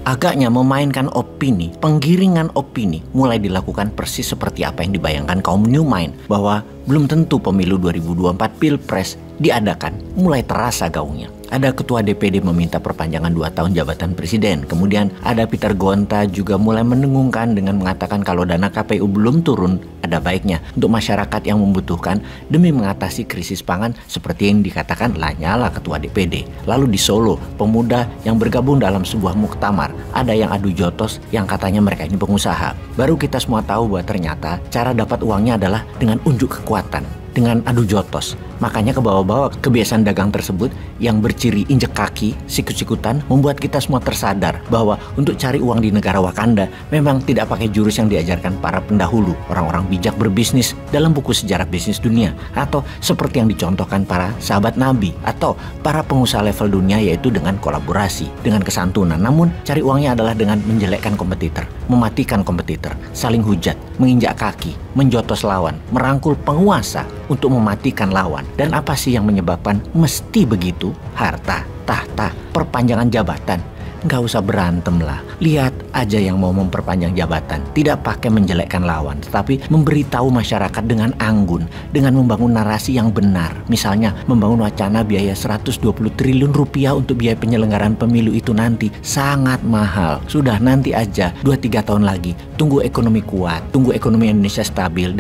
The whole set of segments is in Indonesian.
Agaknya memainkan opini, penggiringan opini mulai dilakukan persis seperti apa yang dibayangkan kaum New Mind, bahwa belum tentu pemilu 2024 Pilpres diadakan, mulai terasa gaungnya. Ada ketua DPD meminta perpanjangan 2 tahun jabatan presiden. Kemudian ada Peter Gonta juga mulai mendengungkan dengan mengatakan kalau dana KPU belum turun, ada baiknya untuk masyarakat yang membutuhkan demi mengatasi krisis pangan seperti yang dikatakan Lanyala ketua DPD. Lalu di Solo, pemuda yang bergabung dalam sebuah muktamar, ada yang adu jotos yang katanya mereka ini pengusaha. Baru kita semua tahu bahwa ternyata cara dapat uangnya adalah dengan unjuk kekuatan, dengan adu jotos. Makanya kebawa-bawa kebiasaan dagang tersebut yang berciri injek kaki, sikut-sikutan, membuat kita semua tersadar bahwa untuk cari uang di negara Wakanda memang tidak pakai jurus yang diajarkan para pendahulu, orang-orang bijak berbisnis dalam buku sejarah bisnis dunia, atau seperti yang dicontohkan para sahabat Nabi atau para pengusaha level dunia, yaitu dengan kolaborasi, dengan kesantunan. Namun cari uangnya adalah dengan menjelekkan kompetitor, mematikan kompetitor, saling hujat, menginjak kaki, menjotos lawan, merangkul penguasa untuk mematikan lawan. Dan apa sih yang menyebabkan mesti begitu? Harta, tahta, perpanjangan jabatan. Nggak usah berantem lah. Lihat aja yang mau memperpanjang jabatan. Tidak pakai menjelekkan lawan, tetapi memberitahu masyarakat dengan anggun, dengan membangun narasi yang benar. Misalnya membangun wacana biaya 120 triliun rupiah untuk biaya penyelenggaraan pemilu itu nanti sangat mahal. Sudah, nanti aja 2-3 tahun lagi. Tunggu ekonomi kuat, tunggu ekonomi Indonesia stabil,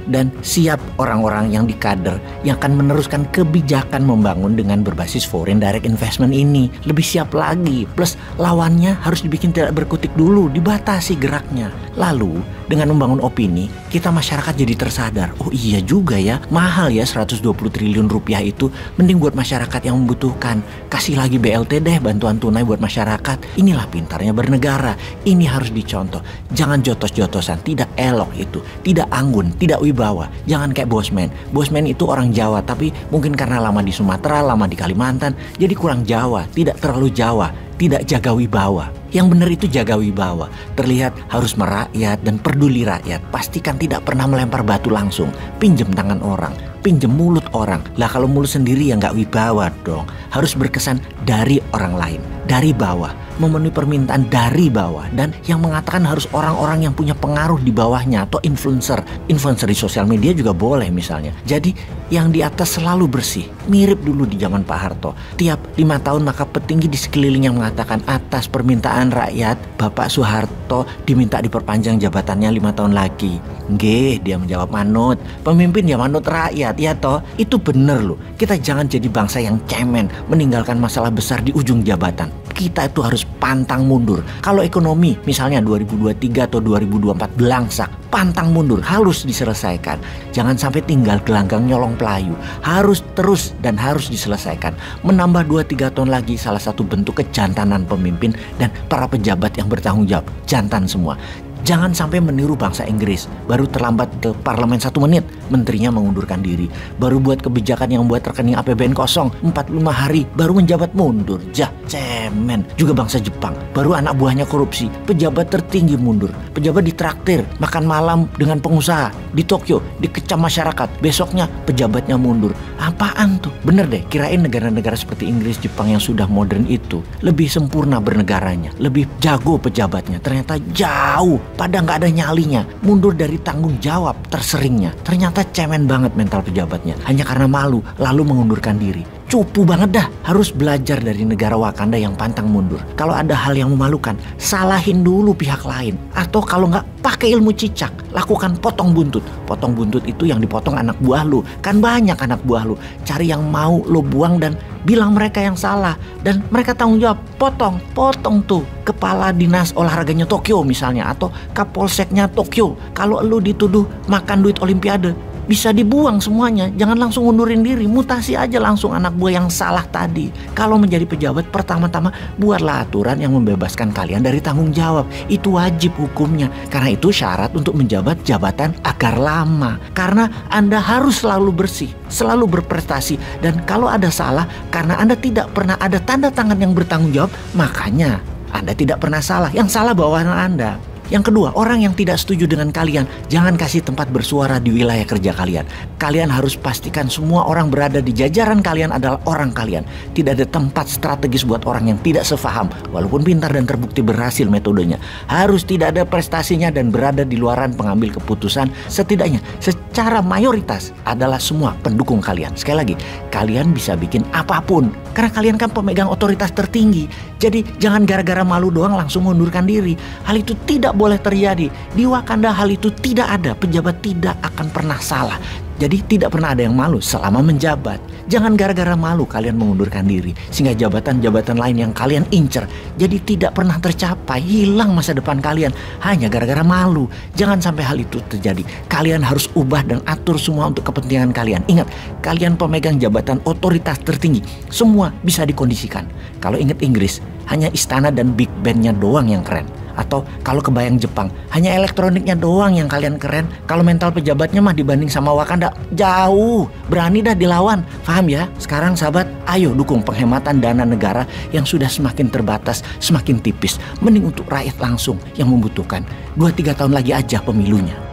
dan siap orang-orang yang dikader yang akan meneruskan kebijakan membangun dengan berbasis foreign direct investment ini. Lebih siap lagi. Plus lawannya harus dibikin tidak berkutik dulu, dibatasi geraknya. Lalu dengan membangun opini, kita masyarakat jadi tersadar, oh iya juga ya, mahal ya 120 triliun rupiah itu, mending buat masyarakat yang membutuhkan. Kasih lagi BLT deh, bantuan tunai buat masyarakat. Inilah pintarnya bernegara. Ini harus dicontoh. Jangan jotos-jotosan, tidak elok itu, tidak anggun, tidak wibawa. Jangan kayak Bosman. Bosman itu orang Jawa, tapi mungkin karena lama di Sumatera, lama di Kalimantan, jadi kurang Jawa, tidak terlalu Jawa, tidak jaga wibawa. Yang benar itu jaga wibawa, terlihat harus merakyat dan peduli rakyat. Pastikan tidak pernah melempar batu langsung, pinjem tangan orang, pinjem mulut orang. Lah kalau mulut sendiri ya nggak wibawa dong. Harus berkesan dari orang lain, dari bawah, memenuhi permintaan dari bawah. Dan yang mengatakan harus orang-orang yang punya pengaruh di bawahnya, atau influencer di sosial media juga boleh misalnya. Jadi yang di atas selalu bersih, mirip dulu di zaman Pak Harto. Tiap 5 tahun maka petinggi di sekeliling yang mengatakan atas permintaan rakyat, Bapak Soeharto diminta diperpanjang jabatannya 5 tahun lagi. Nggih, dia menjawab manut. Pemimpin ya manut rakyat, ya toh. Itu bener loh. Kita jangan jadi bangsa yang cemen, meninggalkan masalah besar di ujung jabatan. Kita itu harus pantang mundur. Kalau ekonomi misalnya 2023 atau 2024 belangsak, pantang mundur, harus diselesaikan. Jangan sampai tinggal gelanggang nyolong pelayu. Harus terus dan harus diselesaikan. Menambah 2-3 tahun lagi salah satu bentuk kejantanan pemimpin dan para pejabat yang bertanggung jawab. Jantan semua. Jangan sampai meniru bangsa Inggris. Baru terlambat ke parlemen 1 menit, menterinya mengundurkan diri. Baru buat kebijakan yang membuat rekening APBN kosong 45 hari, baru menjabat mundur. Cemen. Juga bangsa Jepang, baru anak buahnya korupsi, pejabat tertinggi mundur. Pejabat ditraktir, makan malam dengan pengusaha. Di Tokyo, dikecam masyarakat, besoknya pejabatnya mundur. Apaan tuh? Bener deh, kirain negara-negara seperti Inggris, Jepang yang sudah modern itu lebih sempurna bernegaranya, lebih jago pejabatnya. Ternyata jauh. Pada nggak ada nyalinya, mundur dari tanggung jawab terseringnya. Ternyata cemen banget mental pejabatnya, hanya karena malu lalu mengundurkan diri. Cupu banget dah. Harus belajar dari negara Wakanda yang pantang mundur. Kalau ada hal yang memalukan, salahin dulu pihak lain. Atau kalau nggak, pakai ilmu cicak, lakukan potong buntut. Potong buntut itu yang dipotong anak buah lu. Kan banyak anak buah lu. Cari yang mau lu buang dan bilang mereka yang salah. Dan mereka tanggung jawab. Potong tuh kepala dinas olahraganya Tokyo misalnya, atau kapolseknya Tokyo. Kalau lu dituduh makan duit olimpiade, bisa dibuang semuanya, jangan langsung ngundurin diri, mutasi aja langsung anak buah yang salah tadi. Kalau menjadi pejabat, pertama-tama buatlah aturan yang membebaskan kalian dari tanggung jawab. Itu wajib hukumnya, karena itu syarat untuk menjabat jabatan agar lama. Karena Anda harus selalu bersih, selalu berprestasi, dan kalau ada salah, karena Anda tidak pernah ada tanda tangan yang bertanggung jawab, makanya Anda tidak pernah salah, yang salah bawahan Anda. Yang kedua, orang yang tidak setuju dengan kalian, jangan kasih tempat bersuara di wilayah kerja kalian. Kalian harus pastikan semua orang berada di jajaran kalian adalah orang kalian. Tidak ada tempat strategis buat orang yang tidak sefaham, walaupun pintar dan terbukti berhasil metodenya. Harus tidak ada prestasinya dan berada di luaran pengambil keputusan, setidaknya secara mayoritas adalah semua pendukung kalian. Sekali lagi, kalian bisa bikin apapun, karena kalian kan pemegang otoritas tertinggi. Jadi jangan gara-gara malu doang langsung mengundurkan diri. Hal itu tidak boleh terjadi. Di Wakanda hal itu tidak ada. Pejabat tidak akan pernah salah. Jadi tidak pernah ada yang malu selama menjabat. Jangan gara-gara malu kalian mengundurkan diri, sehingga jabatan-jabatan lain yang kalian incer jadi tidak pernah tercapai, hilang masa depan kalian hanya gara-gara malu. Jangan sampai hal itu terjadi. Kalian harus ubah dan atur semua untuk kepentingan kalian. Ingat, kalian pemegang jabatan otoritas tertinggi. Semua bisa dikondisikan. Kalau ingat Inggris, hanya istana dan big bandnya doang yang keren. Atau kalau kebayang Jepang, hanya elektroniknya doang yang kalian keren. Kalau mental pejabatnya mah dibanding sama Wakanda jauh. Berani dah dilawan. Paham ya? Sekarang sahabat, ayo dukung penghematan dana negara yang sudah semakin terbatas, semakin tipis. Mending untuk rakyat langsung yang membutuhkan. 2-3 tahun lagi aja pemilunya.